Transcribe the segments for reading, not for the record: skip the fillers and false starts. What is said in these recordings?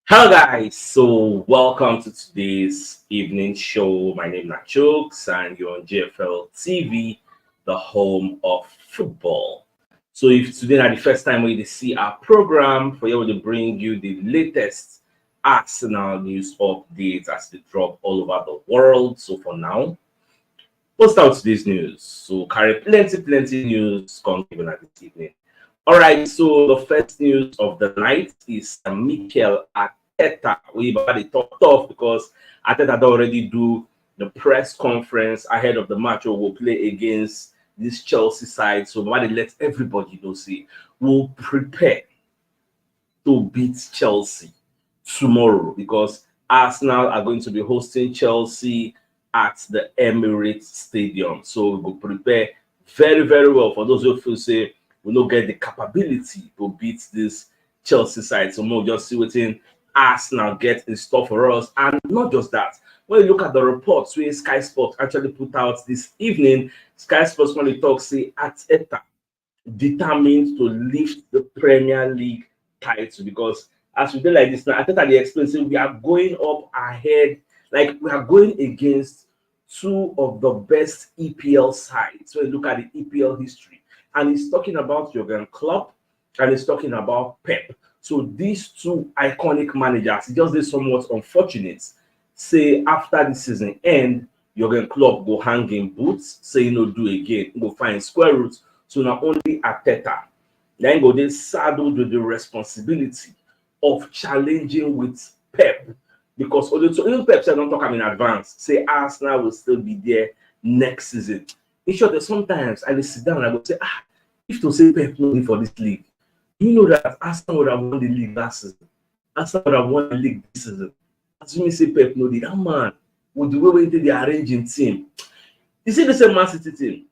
Hello guys, so welcome to today's evening show. My name is CHUKS and you're on JFL TV, the home of football. So if today is the first time we see our program, for you to bring you the latest Arsenal news updates as they drop all over the world. So for now, we'll start today's news. So carry plenty news come given at this evening. All right, so the first news of the night is Mikel Arteta. We already talked off because Arteta already do the press conference ahead of the match or will play against this Chelsea side. So already let everybody know, see, we'll prepare to beat Chelsea tomorrow because Arsenal are going to be hosting Chelsea at the Emirates Stadium. So we'll prepare very well for those who feel say we don't get the capability to beat this Chelsea side. So we'll just see what in Arsenal get in store for us. And not just that. When you look at the reports where Sky Sports actually put out this evening, Sky Sports when they talk say Arteta determined to lift the Premier League title because as we do like this now, Arteta they explain say we are going up ahead, like we are going against two of the best EPL sides. When you look at the EPL history, and he's talking about Jurgen Klopp and he's talking about Pep. So these two iconic managers, it just is somewhat unfortunate. Say after the season end, Jurgen Klopp go hang in boots, say no do again, go find square roots. So not only Arteta, then go they saddled with the responsibility of challenging with Pep. Because even Pep said don't talk in advance, say Arsenal will still be there next season. In short, sometimes I will sit down and I go say, if to say Pep no for this league, you know that Arsenal would have won the league last season. Arsenal would have won the league this season. Assuming say Pep no did, that man with the way they arranging team. You see the same Man City team.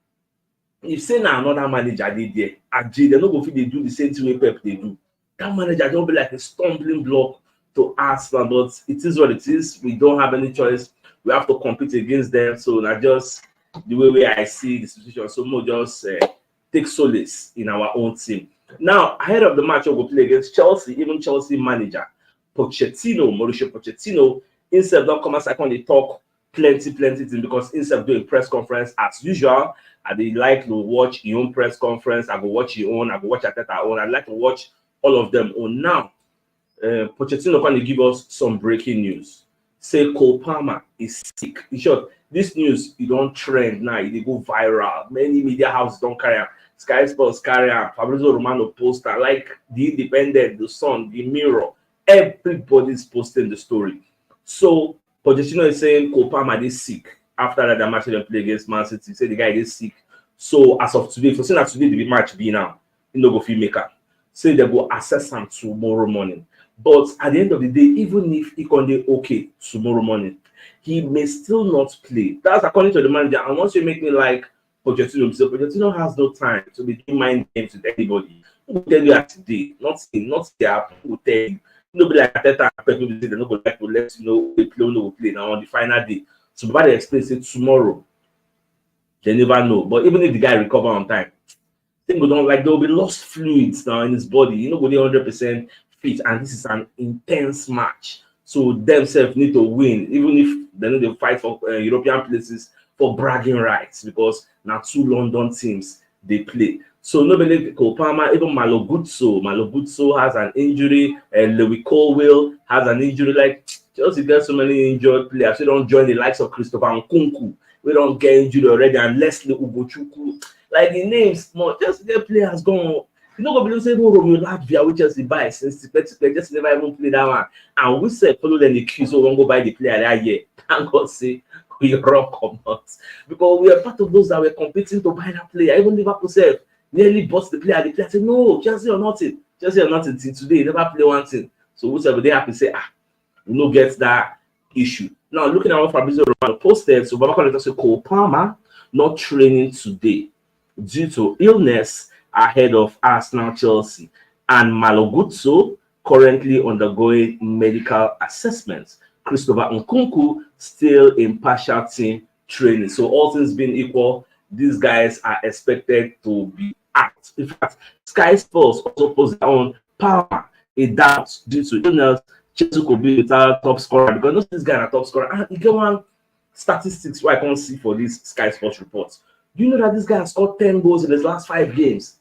If say now another manager did there, they no go fit they do the same thing way Pep they do. That manager don't be like a stumbling block to Arsenal, but it is what it is. We don't have any choice. We have to compete against them. So not just the way I see the situation. So more just take solace in our own team. Now, ahead of the match, we'll play against Chelsea. Even Chelsea manager Mauricio Pochettino, instead don't come as I can talk plenty things because instead of doing press conference as usual, I they like to watch your own press conference. I go watch your own. I go watch Arteta own. I'd like to watch all of them on now. Pochettino can give us some breaking news. Say Cole Palmer is sick. In short, this news you don't trend now. They go viral. Many media houses don't carry on. Sky Sports carry on. Fabrizio Romano poster like the Independent, the Sun, the Mirror. Everybody's posting the story. So Pochettino is saying Cole Palmer is sick after that match they play against Man City. Say the guy is sick. So as of today, for saying that today the match be now, he no go fit make am. Say they go assess him tomorrow morning. But at the end of the day, even if he can be okay tomorrow morning, he may still not play. That's according to the manager. And once you make me like Pochettino, so Pochettino has no time to be doing mind games with anybody. He will tell you at today, not there. He will tell you. Nobody like Arteta, people say they're not going to let you know they play, no play now on the final day. So nobody explains it tomorrow. They never know. But even if the guy recover on time, things go down like there will be lost fluids now in his body. You know, go 100% fit, and this is an intense match. So themselves need to win, even if they need to fight for European places for bragging rights, because now two London teams they play. So nobody Cole Palmer, even Malo Guzzo has an injury, and Louis Colwill has an injury. Like Chelsea get so many injured players. We don't join the likes of Christopher Nkunku. We don't get injured already, and Leslie Ugochukwu. Like the names, more just the players gone. You know, going to say, no, Romeo Latvia, we just buy since the just never even play that one. And we said, follow them the queue, so we won't go buy the player that year. Thank God, say, we rock or not. Because we are part of those that were competing to buy that player. Even Liverpool said, nearly bought the player. The player said, no, Chelsea or nothing. Chelsea or nothing till today. Never play one thing. So, whichever they have to say, we no get that issue. Now, looking at what Fabrizio Romano posted, so Baba Conector said, Cole Palmer not training today due to illness ahead of Arsenal Chelsea, and Malo Guzzo currently undergoing medical assessments. Christopher Nkunku still in partial team training. So all things being equal, these guys are expected to be out. In fact, Sky Sports also posted on Palmer a doubt due to illness Chelsea could be without top scorer because not this guy na top scorer. And you get one statistics where I can't see for this Sky Sports reports. Do you know that this guy has scored 10 goals in his last 5 games?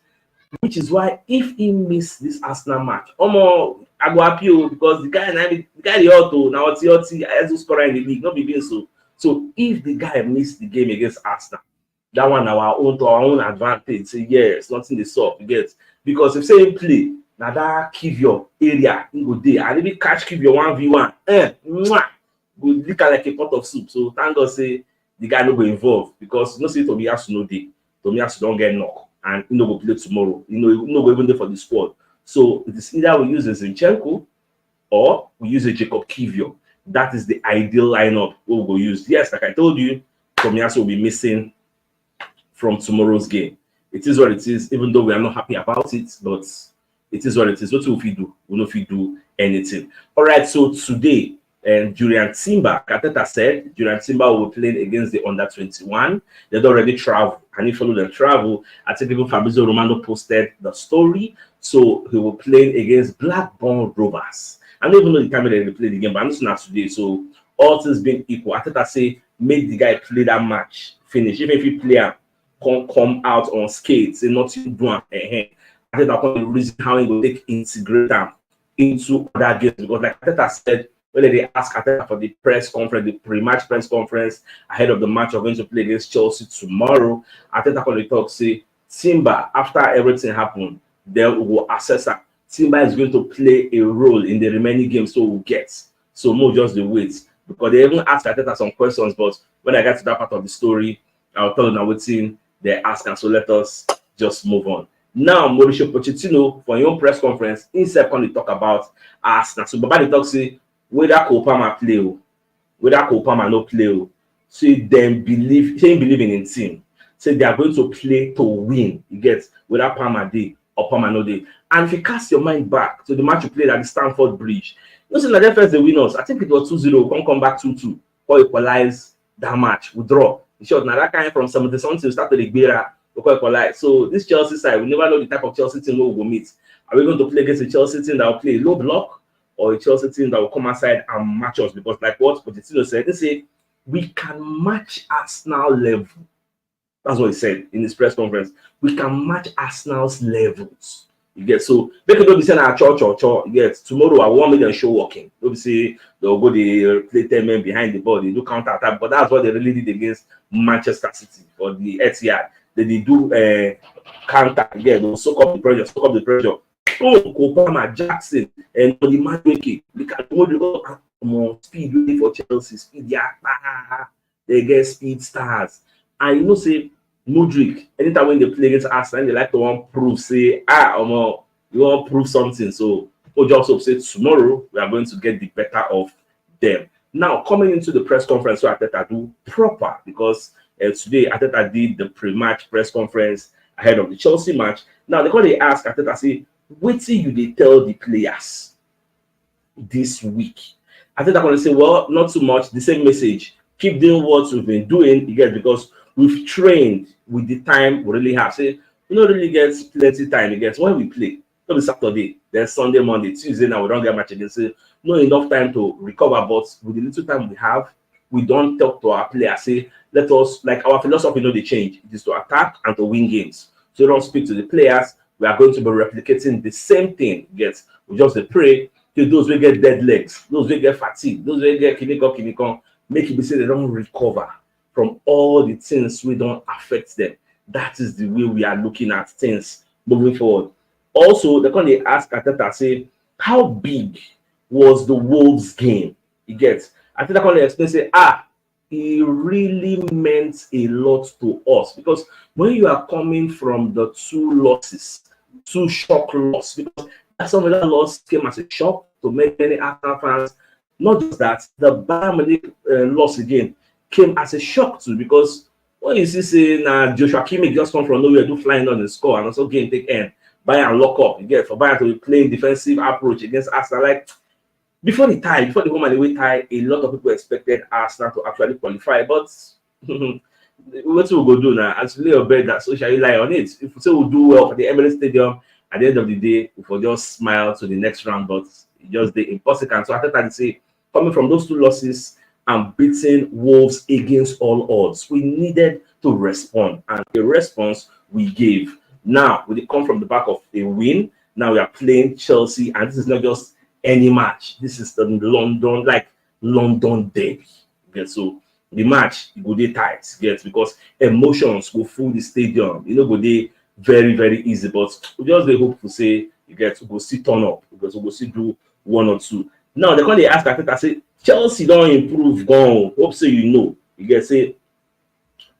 Which is why if he miss this Arsenal match, I go appeal because the guy the auto now it's as a scorer in the league, not be so. So if the guy miss the game against Arsenal, that one our own advantage. Say yes, nothing they solve, you get, because if say him play, now that give your area in go day and if he catch give your 1v1, go lick like a pot of soup. So thank God say the guy no go involved because you know say Tomiyasu no day. Tomiyasu don't get knocked and he no go play tomorrow. You know, he no go even there for the squad. So it is either we use a Zinchenko or we use a Jacob Kivior. That is the ideal lineup we will use. Yes, like I told you, Tomiyasu will be missing from tomorrow's game. It is what it is, even though we are not happy about it, but it is what it is. What will we do? We know if we do anything. All right, so today, and Julian Timber, Kateta said Julian Timber will be playing against the under-21. They'd already traveled, and if you follow the travel, I think even Fabrizio Romano posted the story. So he will play against Blackburn Rovers. I don't even know the time they played the game, but I'm just not today. So all things being equal, I think I say make the guy play that match, finish. Even if he play come out on skates and not do I think that's one of the reason how he will take integrate them into other games because like I said, when they ask Arteta for the press conference, the pre-match press conference ahead of the match of going to play against Chelsea tomorrow, Arteta when they talk say Timber after everything happened, they will assess that Timber is going to play a role in the remaining games, so we'll get. So more just the wait because they even asked Arteta some questions, but when I get to that part of the story, I'll tell them now what's in they ask, and so let us just move on. Now, Mauricio Pochettino for your own press conference, in second, talk about Arsenal. So, Baba they talk say whether Kopama play, whether Kopama no play, so them believe in team. Say they are going to play to win. You get whether Palmer day or Palmer no day. And if you cast your mind back to the match you played at the Stamford Bridge, you know, like first the winners. I think it was 2-0. Come back 2-2 or equalize that match. We draw. In short, now that kind from 70 something start to the Gbera. So this Chelsea side, we never know the type of Chelsea team we will meet. Are we going to play against a Chelsea team that will play low block or a Chelsea team that will come outside and match us? Because like what Pochettino said, they say we can match Arsenal level. That's what he said in his press conference. We can match Arsenal's levels. You get so they can be saying church. You get tomorrow I want me to show walking. They'll say they'll go the play 10 men behind the ball, they do counter attack, but that's what they really did against Manchester City for the Etihad. They do counter, yeah, they'll soak up the pressure. Oh, Kopama, Jackson, and the man we can hold more speed for Chelsea, speed, yeah, they get speed stars. And you know, say Mudryk, anytime when they play against Arsenal, they like to want prove, say, you want to prove something. So, also say tomorrow we are going to get the better of them. Now, coming into the press conference, so Arteta do proper because today Arteta did the pre-match press conference ahead of the Chelsea match. Now, they ask Arteta, say, what do you tell the players this week? Arteta going to say, well, not too much, the same message. Keep doing what we've been doing, again, because we've trained with the time we really have. Say, we don't really get plenty time against when we play. Not be Saturday, then Sunday, Monday, Tuesday. Now we don't get much again. Say, no enough time to recover, but with the little time we have, we don't talk to our players. Say, let us, like our philosophy, they change. It is to attack and to win games. So don't speak to the players. We are going to be replicating the same thing. Get we just pray to those who get dead legs, those who get fatigue, those who get kinikon, make it be say they don't recover from all the things we don't affect them. That is the way we are looking at things moving forward. Also, they ask Arteta, say, how big was the Wolves game? You get Arteta they explain, say, it really meant a lot to us because when you are coming from the two shock loss, because some of that loss came as a shock to many Arsenal fans. Not just that, the Bayern Munich loss again came as a shock too, because when you see say Joshua Kimmich just come from nowhere, do flying on the score and also game take end, Bayern lock up. You get for Bayern to be playing defensive approach against Arsenal. Like before the home and away tie, a lot of people expected Arsenal to actually qualify, but what we go do now? As we lay a bet that so shall you lie on it. If we say we'll do well for the Emirates Stadium, at the end of the day, we will just smile to the next round, but just the impossible. So after that, say coming from those two losses and beating Wolves against all odds, we needed to respond, and the response we gave. Now, we come from the back of a win. Now we are playing Chelsea, and this is not just any match. This is the London derby. Okay, so the match go dey tight, get, because emotions go full the stadium. You know, go dey very, very easy. But we just dey hope to say you get to go see turn up, because we go see do one or two. Now they come dey ask Arteta say Chelsea don't improve, gone. Hope so you know. You get say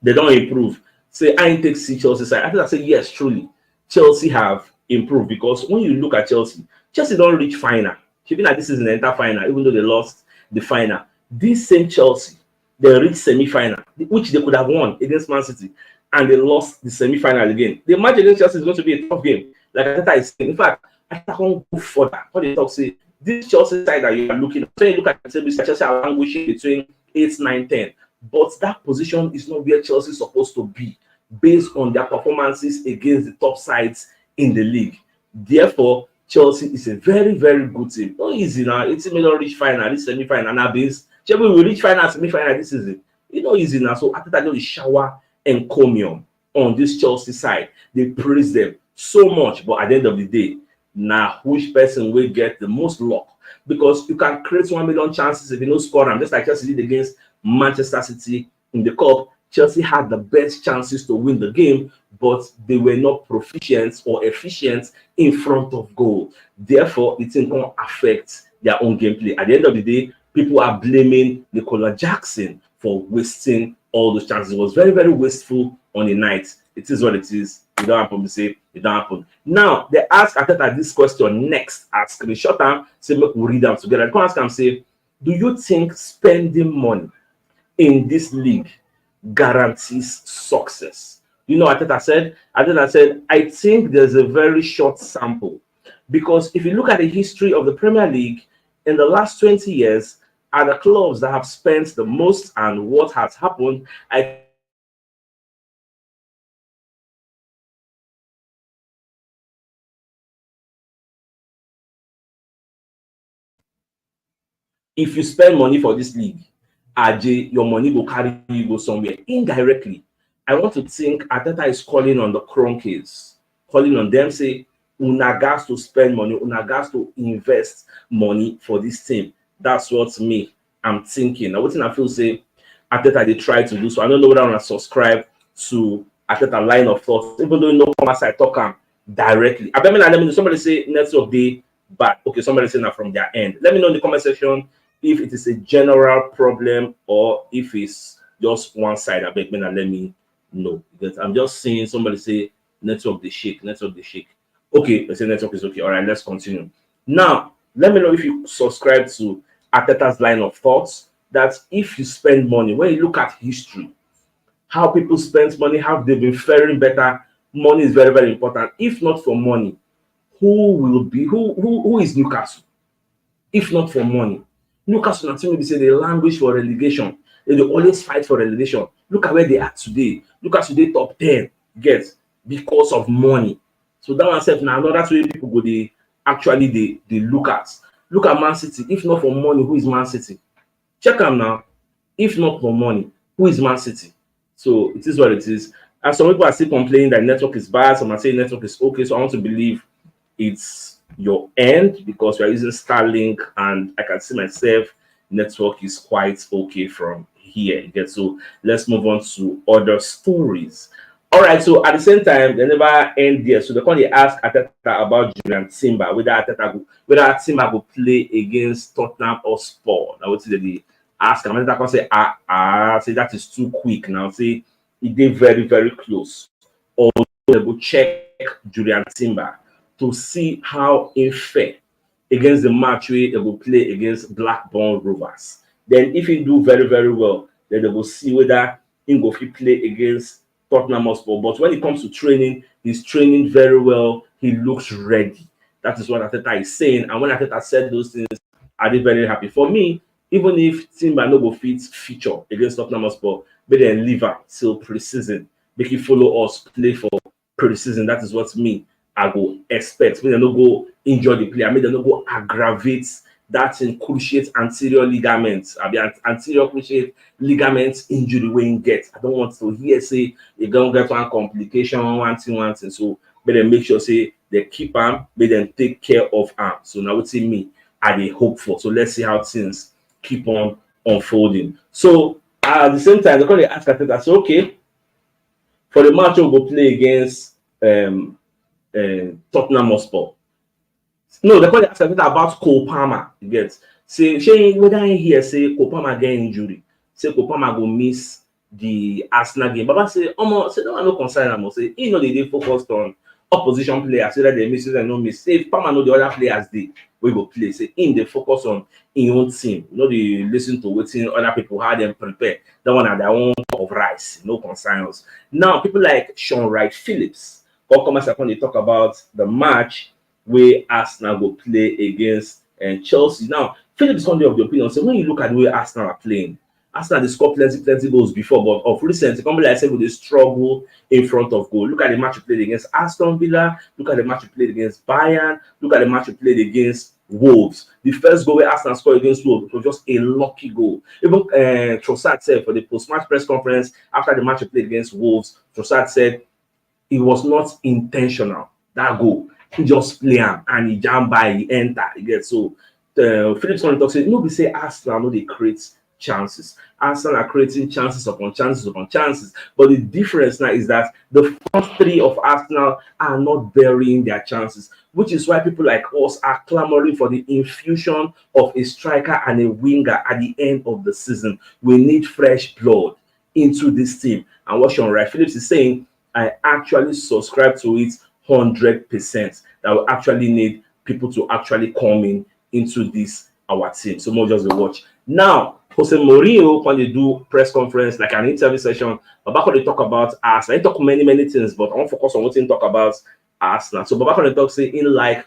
they don't improve. Say I ain't take see Chelsea side. Arteta say yes, truly Chelsea have improved, because when you look at Chelsea, Chelsea don't reach final. Even like this is an enter final, even though they lost the final. This same Chelsea, they reached semi-final, which they could have won against Man City, and they lost the semi-final again. The match against Chelsea is going to be a tough game. Like Arteta is saying, in fact, Arteta can't go further. What they talk say, this Chelsea side that you are looking at, when you look at the table, Chelsea are languishing between 8, 9, 10. But that position is not where Chelsea is supposed to be, based on their performances against the top sides in the league. Therefore, Chelsea is a very, very good team. Not easy now. It's a middle reach final, this semi-final. Now, base Chelsea will reach final, semi-final this season. It's not easy now. So after that, they shower encomium on this Chelsea side. They praise them so much, but at the end of the day, now which person will get the most luck? Because you can create 1 million chances if you don't score them, just like Chelsea did against Manchester City in the cup. Chelsea had the best chances to win the game, but they were not proficient or efficient in front of goal. Therefore, it can affect their own gameplay. At the end of the day, people are blaming Nicola Jackson for wasting all those chances. It was very, very wasteful on the night. It is what it is. It don't happen. We say it don't happen. Now, they ask Arteta this question next at screenshot and say, look, we read them together. They can ask and say, do you think spending money in this league guarantees success? You know, Arteta said, I think there's a very short sample, because if you look at the history of the Premier League in the last 20 years, are the clubs that have spent the most and what has happened. If you spend money for this league, your money will carry you go somewhere. Indirectly, I want to think Arteta is calling on the Kroenkes, calling on them, say, una gas to spend money, una gas to invest money for this team. That's what me, I'm thinking. Now, what I feel say Arteta they try to do. So I don't know whether I want to subscribe to Arteta line of thought, even though no commerce I talk directly. I bet me let me know. Somebody say network day, but okay, somebody say that from their end. Let me know in the comment section if it is a general problem or if it's just one side. I beg me let me know, because I'm just seeing somebody say network they shake, network they shake. Okay, let's say network is okay. All right, let's continue. Now, let me know if you subscribe to Arteta's line of thoughts, that if you spend money, when you look at history, how people spend money, how they've been faring better, money is very, very important. If not for money, who is Newcastle? If not for money, Newcastle and team will be say they languish for relegation. They always fight for relegation. Look at where they are today. Newcastle they top 10, get, because of money. So that one said now another way people go they actually they look at. Look at Man City. If not for money, who is Man City? Check them now. If not for money, who is Man City? So it is what it is. And some people are still complaining that network is bad. Some are saying network is okay. So I want to believe it's your end, because we are using Starlink and I can see myself network is quite okay from here. Okay, so let's move on to other stories. All right, so at the same time, they never end there. So they ask Arteta about Julian Timber, whether Timber will play against Tottenham or Sport. Now, what did they ask? I'm going to say, say that is too quick. Now, say it did very, very close. Or they will check Julian Timber to see how in fair against the match where they will play against Blackburn Rovers. Then if he do very, very well, then they will see whether he go play against Tottenham Hotspur. But when it comes to training, he's training very well. He looks ready. That is what Arteta is saying. And when Arteta said those things, I did very happy. For me, even if Timber no go fit feature against Tottenham Hotspur, but then leave her till pre-season. Make you follow us, play for pre-season. That is what me I go expect. When they no go injure the player, make them not go aggravate that thing, cruciate anterior ligaments, anterior cruciate ligaments injury wey him get. I don't want to hear say you gonna get one complication, one thing. So make them make sure say they keep am, make them take care of am. So now wetin me I dey hope for. So let's see how things keep on unfolding. So at the same time, they call the ask Arteta, say okay, for the match we go play against Tottenham Hotspur. No, they call the ask Arteta about Cole Palmer. You get say whether I hear say Cole Palmer get injury, say Cole Palmer go miss the Arsenal game. Baba say, say that one no concern am. Say he know they focused on opposition players, so that they miss it and no miss. Say if Palmer know the other players we go play. Say him they focus on his own team. You know they listen to waiting other people how them prepare. That one at their own of rice, no concerns. Now people like Sean Wright Phillips come as they talk about the match where Arsenal go play against Chelsea. Now Phillips come of the opinion. So when you look at the way Arsenal are playing, Arsenal they score plenty goals before, but of recent, it can be like say they struggle in front of goal. Look at the match you played against Aston Villa. Look at the match you played against Bayern. Look at the match you played against Wolves. The first goal where Arsenal scored against Wolves was just a lucky goal. Even Trossard said for the post-match press conference after the match you played against Wolves, Trossard said it was not intentional. That goal, he just play him and he jump by, he enter. He gets so. Phillips going to talk say no, be say Arsenal no they create chances. Arsenal are creating chances upon chances. But the difference now is that the front three of Arsenal are not burying their chances, which is why people like us are clamoring for the infusion of a striker and a winger at the end of the season. We need fresh blood into this team. And what Sean Wright Phillips is saying, I actually subscribe to it 100%. That we actually need people to actually come into this our team. So more just a watch. Now, Jose Mourinho, when they do press conference, like an interview session, Baba when they talk about Arsenal, they talk many things, but I want to focus on what they talk about Arsenal. So Baba when they talk, say, in like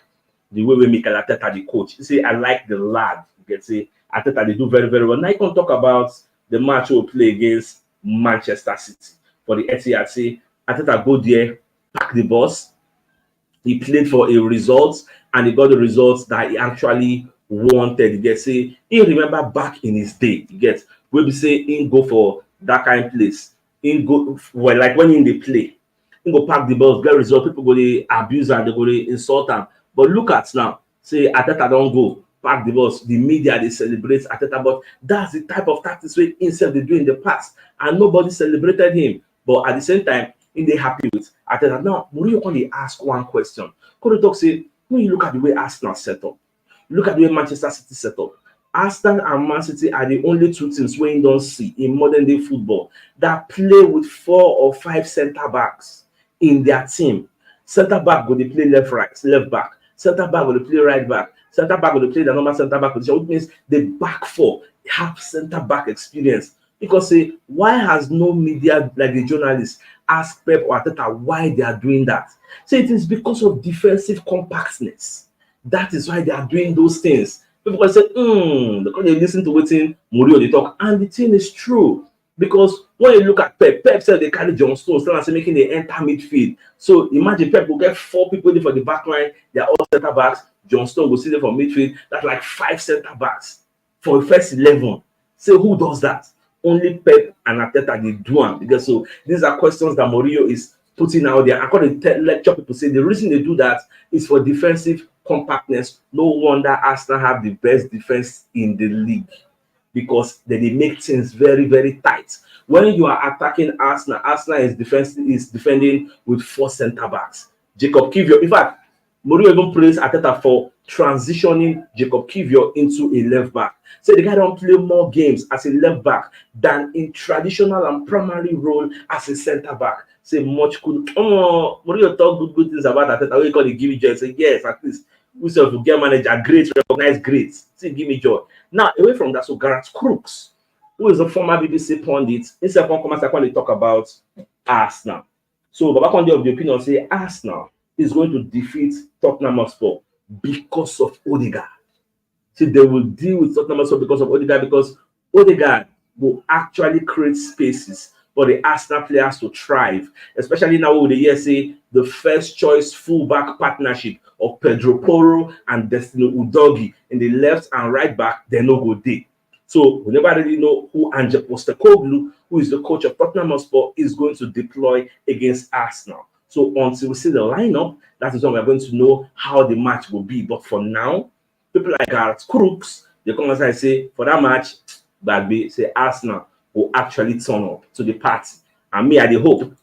the way we make Arteta the coach. He say, I like the lad. You can say, Arteta, they do very well. Now you can talk about the match we'll play against Manchester City for the Etihad. Say, Arteta go there, pack the bus. He played for a result, and he got the results that he actually wanted. You get say he remember back in his day. You get we be say he go for that kind of place. He go well like when he in the play, he go pack the balls, get result. People go they abuse and they go they insult him. But look at now, say Arteta don't go pack the balls. The media they celebrate Arteta, but that's the type of tactics we himself they do in the past, and nobody celebrated him. But at the same time, they happy with Arteta. Now, Mourinho only ask one question. Could talk say when you look at the way Arsenal set up, look at the way Manchester City set up. Arsenal and Man City are the only two teams where you don't see in modern day football that play with 4 or 5 centre backs in their team. Centre back will they play left back. Centre back will they play right back. Centre back will they play the normal centre back position, which means the back 4 have centre back experience. Because say, why has no media like the journalists asked Pep or Arteta why they are doing that? So it is because of defensive compactness. That is why they are doing those things. People can say, because they listen to what Mourinho they talk, and the thing is true. Because when you look at Pep said they carry John Stones, still making the enter midfield. So imagine Pep will get 4 people for the back line, they are all centre backs. John Stones will sit there for midfield. That's like 5 centre backs for the first 11. So who does that? Only Pep and Arteta they do them. Because so these are questions that Mourinho is putting out there. According to lecture people say the reason they do that is for defensive compactness. No wonder Arsenal have the best defense in the league because they make things very tight. When you are attacking Arsenal is defending with 4 centre backs. Jacob Kivior, in fact, Mourinho even praised Arteta for transitioning Jacob Kivior into a left back. So the guy don't play more games as a left back than in traditional and primary role as a centre back. Say much good. Mourinho talk good things about Arteta. We call the give me joy. Say yes, at least we self will get manager great, recognize great. Say give me joy. Now away from that, so Gareth Crooks, who is a former BBC pundit, instead of come and talk about Arsenal. So Baba Conde of the opinion say Arsenal is going to defeat Tottenham Hotspur because of Odegaard. See, they will deal with Tottenham Hotspur because of Odegaard, because Odegaard will actually create spaces for the Arsenal players to thrive, especially now with the say the first choice fullback partnership of Pedro Porro and Destiny Udogi in the left and right back, they no go day. So we never really know who Ange Postecoglou, who is the coach of Tottenham Hotspur, is going to deploy against Arsenal. So until we see the lineup, that is when we're going to know how the match will be. But for now, people like our CHUKS, they come and say, for that match, Bagby, say Arsenal will actually turn up to the party. And me, I hope,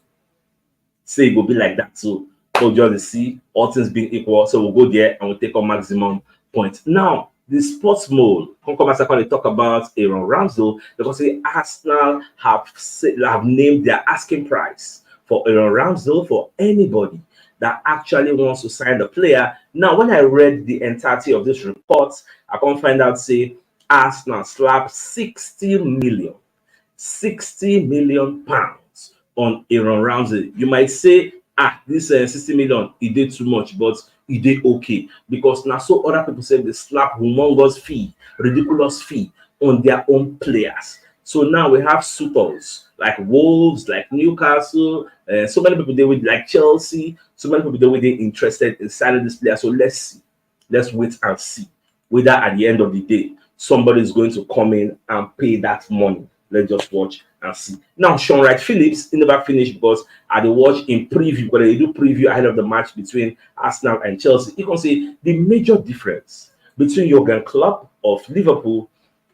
say it will be like that. So we'll just see all things being equal. So we'll go there and we'll take our maximum points. Now, the sports mode, come and talk about Aaron Ramsdale because Arsenal have named their asking price for Aaron Ramsdale for anybody that actually wants to sign the player. Now, when I read the entirety of this report, I can't find out say Arsenal slapped 60 million pounds on Aaron Ramsdale. You might say, this 60 million, it did too much, but it did okay. Because now so other people say they slap humongous fee, ridiculous fee on their own players. So now we have suitors like Wolves, like Newcastle, so many people they would like Chelsea, so many people they would be interested in signing this player. So let's see. Let's wait and see whether at the end of the day somebody is going to come in and pay that money. Let's just watch and see. Now, Sean Wright Phillips, he never finished because I did watch in preview, but they do preview ahead of the match between Arsenal and Chelsea. You can see the major difference between Jurgen Klopp of Liverpool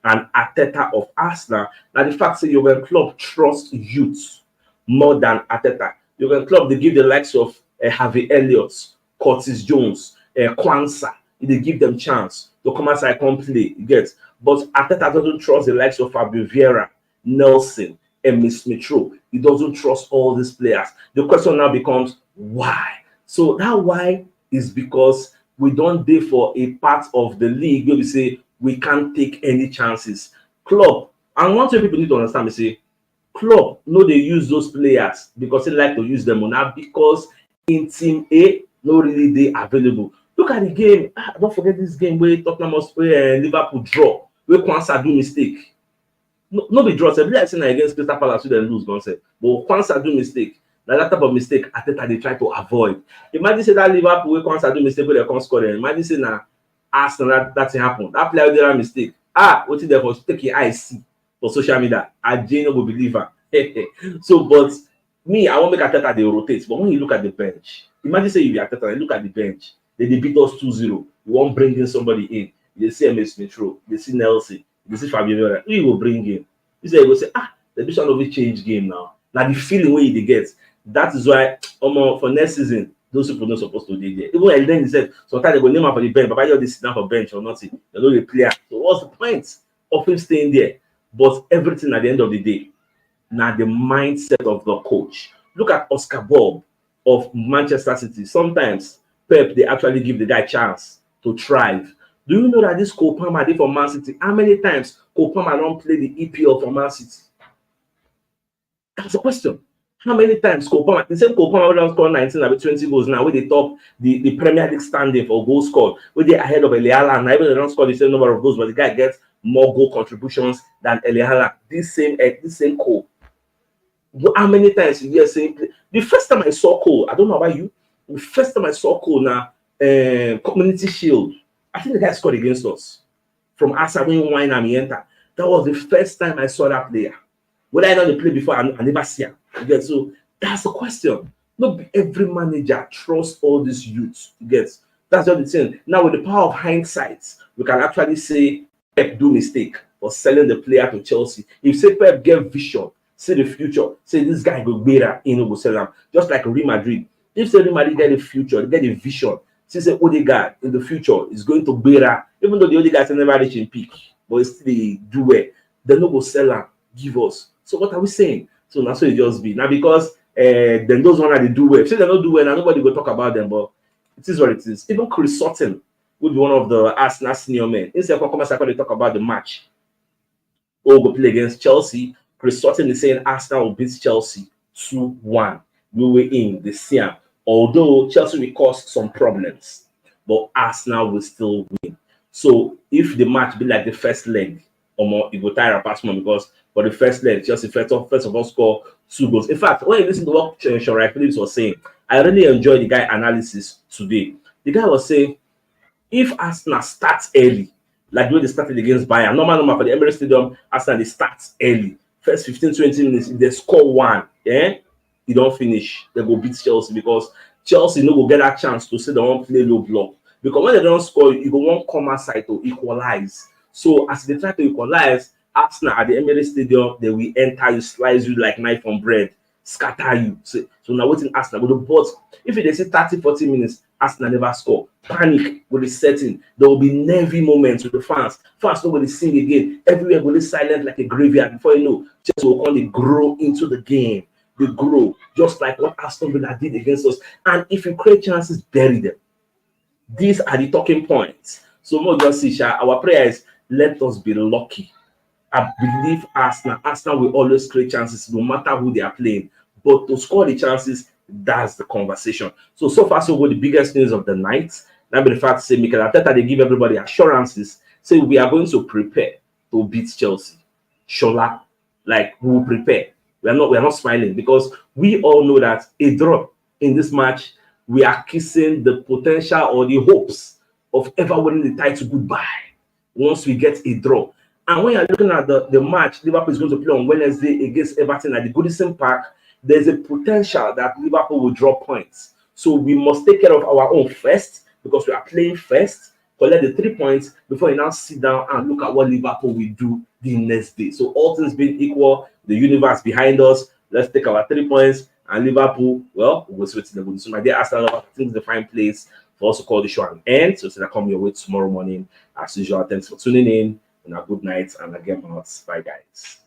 and Arteta of Arsenal. Now, the fact that Jurgen Klopp trusts youth more than Arteta. Jurgen Klopp, they give the likes of Harvey Elliott, Curtis Jones, Kwanzaa. They give them chance to come outside and play. You get, but Arteta doesn't trust the likes of Fabio Vieira, Nelson, and Smith Rowe. He doesn't trust all these players. The question now becomes why? So that why is because we don't do for a part of the league where we say we can't take any chances. Club, and one thing people need to understand, we say club no they use those players because they like to use them or not because in team A no really they available. Look at the game. Don't forget this game where Tottenham must play Liverpool draw. Where Kwanzaa do mistake. No be draw. Every like saying against Crystal Palace, they lose. Gonna say, but Kwanzaa do mistake. Now that type of mistake, Arteta they try to avoid. Imagine say that Liverpool where Kwanzaa do mistake, where they can't score. Imagine say now Arsenal that thing happen. That player did a mistake. What is there for take your eyes see for social media? I genuinely will believe her. So, but me, I won't make Arteta they rotate. But when you look at the bench, imagine say you be Arteta and look at the bench. They beat us 2-0. You won't bring in somebody in. They see MS Metro. They see Nelson. They see Fabio Vieira. Who you will bring in? You say, you go say, the Bishop of it change game now. Now the feeling where they get. That is why for next season, those people not supposed to be there. Even then he said, sometimes they go name up for the bench, but you sit down for bench or nothing. They know the player. So what's the point of him staying there? But everything at the end of the day, now the mindset of the coach. Look at Oscar Bob of Manchester City. Sometimes Pep, they actually give the guy a chance to thrive. Do you know that this Cole Palmer did for Man City? How many times Cole Palmer don't play the EPL for Man City? That's the question. How many times Cole Palmer? The same Cole Palmer don't score 19 or 20 goals now, where they top the Premier League standing for goals scored, where they're ahead of Eliala. Now, even they don't score the same number of goals, but the guy gets more goal contributions than Eliala. This same Cole. How many times you hear saying the first time I saw Cole, I don't know about you. The first time I saw Cole now, Community Shield, I think the guy scored against us from Asa when Wine and enter. That was the first time I saw that player. Whether I know the play before, I never see him. Okay, so that's the question. Not every manager trusts all these youths. That's just the thing. Now, with the power of hindsight, we can actually say Pep do mistake for selling the player to Chelsea. If say Pep get vision, see the future, say this guy go better in go sell him, just like Real Madrid. If Real Madrid get a future, they get a vision. Since Odegaard in the future is going to better, even though the Odegaard never reach in peak, but still they do well. They no go sell and give us. So what are we saying? So that's what it just be now because then those one that they do well. If they don't do well, now nobody will talk about them. But it is what it is. Even Chris Sutton would be one of the Arsenal senior men. Instead of they talk about the match, or go play against Chelsea. Chris Sutton is saying Arsenal will beat Chelsea 2-1. We were in the same. Although Chelsea will cause some problems, but Arsenal will still win. So if the match be like the first leg, or it will tire a pass more because for the first leg, Chelsea first of all score 2 goals. In fact, when you listen to what Sean Wright Phillips was saying, I really enjoyed the guy analysis today. The guy was saying, if Arsenal starts early, like the way they started against Bayern, normal for the Emirates Stadium, Arsenal they start early. First 15-20 minutes, if they score one, you don't finish, they go beat Chelsea because Chelsea no go get that chance to say they won't play low block. Because when they don't score, you go one corner side to equalize. So as they try to equalize, Arsenal at the Emirates Stadium, they will enter you, slice you like knife on bread, scatter you. So now waiting Arsenal. But if they say 30-40 minutes, Arsenal never score. Panic will be setting. There will be nervy moments with the fans. Fans don't going to sing again. Everywhere will be silent like a graveyard. Before you know, just will come, they grow into the game. They grow just like what Aston Villa did against us. And if you create chances, bury them. These are the talking points. So more just see, our prayer is let us be lucky. I believe Arsenal will always create chances no matter who they are playing. But to score the chances, that's the conversation. So far, so good. The biggest news of the night. Now, be the fact to say, Mikel Arteta, they give everybody assurances. Say, we are going to prepare to beat Chelsea. Shola, like, we will prepare. We are not smiling because we all know that a draw in this match, we are kissing the potential or the hopes of ever winning the title goodbye once we get a draw. And when you're looking at the match, Liverpool is going to play on Wednesday against Everton at the Goodison Park. There's a potential that Liverpool will drop points. So we must take care of our own first because we are playing first, collect the 3 points before you now sit down and look at what Liverpool will do the next day. So all things being equal, the universe behind us, let's take our 3 points and Liverpool, well, we'll switch to the good. So my dear Arsenal, I think it's the fine place for us to call the show an end. So I come your way tomorrow morning. As usual, thanks for tuning in. And a good night and again, bye guys.